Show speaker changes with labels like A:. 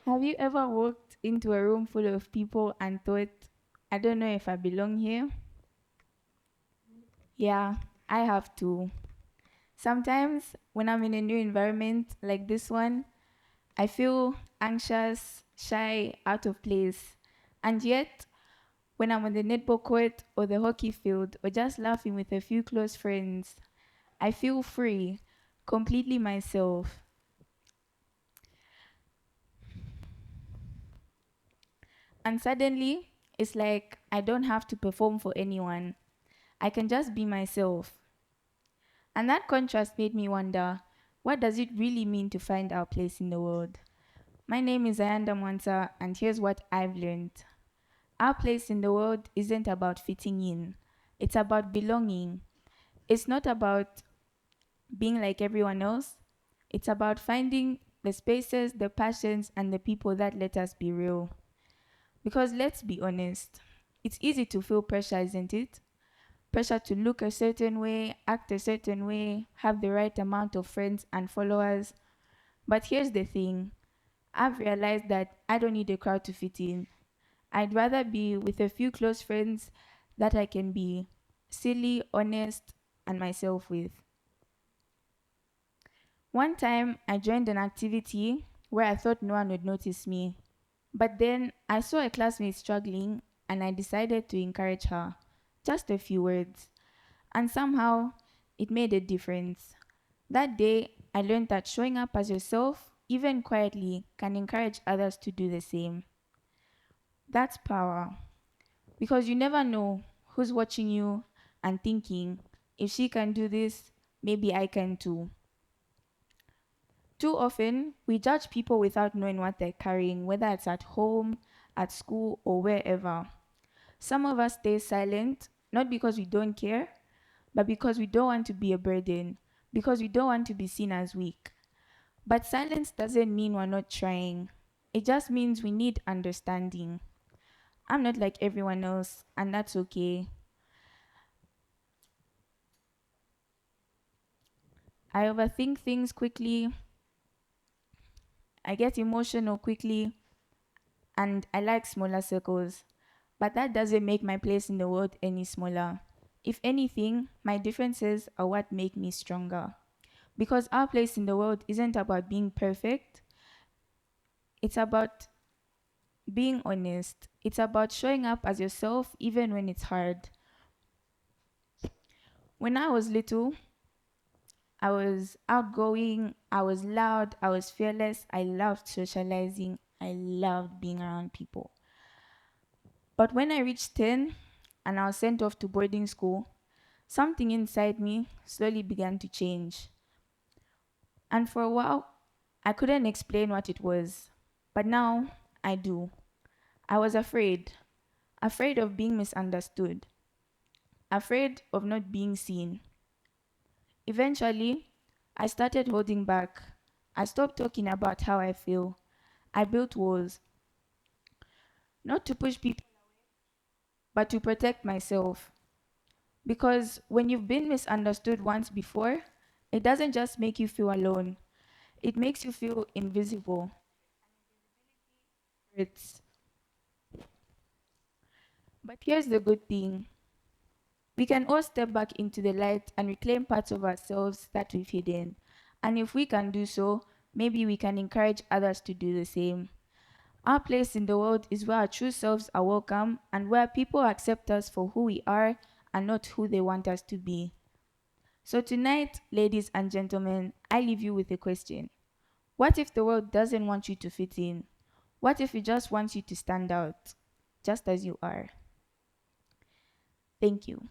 A: Have you ever walked into a room full of people and thought, I don't know if I belong here? Yeah, I have to. Sometimes when I'm in a new environment like this one, I feel anxious, shy, out of place. And yet, when I'm on the netball court or the hockey field or just laughing with a few close friends, I feel free, completely myself. And suddenly, it's like I don't have to perform for anyone. I can just be myself. And that contrast made me wonder, what does it really mean to find our place in the world? My name is Ayanda Mwansa, and here's what I've learned. Our place in the world isn't about fitting in, it's about belonging. It's not about being like everyone else, it's about finding the spaces, the passions, and the people that let us be real. Because let's be honest, it's easy to feel pressure, isn't it? Pressure to look a certain way, act a certain way, have the right amount of friends and followers. But here's the thing, I've realized that I don't need a crowd to fit in. I'd rather be with a few close friends that I can be silly, honest, and myself with. One time, I joined an activity where I thought no one would notice me. But then I saw a classmate struggling and I decided to encourage her. Just a few words. And somehow, it made a difference. That day, I learned that showing up as yourself, even quietly, can encourage others to do the same. That's power. Because you never know who's watching you and thinking, if she can do this, maybe I can too. Too often, we judge people without knowing what they're carrying, whether it's at home, at school, or wherever. Some of us stay silent, not because we don't care, but because we don't want to be a burden, because we don't want to be seen as weak. But silence doesn't mean we're not trying. It just means we need understanding. I'm not like everyone else, and that's okay. I overthink things quickly, I get emotional quickly, and I like smaller circles. But that doesn't make my place in the world any smaller. If anything, my differences are what make me stronger. Because our place in the world isn't about being perfect, it's about being honest. It's about showing up as yourself even when it's hard. When I was little, I was outgoing, I was loud, I was fearless, I loved socializing, I loved being around people. But when I reached 10 and I was sent off to boarding school, something inside me slowly began to change. And for a while, I couldn't explain what it was. But now I do. I was afraid. Afraid of being misunderstood. Afraid of not being seen. Eventually, I started holding back. I stopped talking about how I feel. I built walls, not to push people, but to protect myself. Because when you've been misunderstood once before, it doesn't just make you feel alone, it makes you feel invisible. It's, but here's the good thing, we can all step back into the light and reclaim parts of ourselves that we've hidden. And if we can do so, maybe we can encourage others to do the same. Our place in the world is where our true selves are welcome and where people accept us for who we are and not who they want us to be. So tonight, ladies and gentlemen, I leave you with a question. What if the world doesn't want you to fit in? What if it just wants you to stand out, just as you are? Thank you.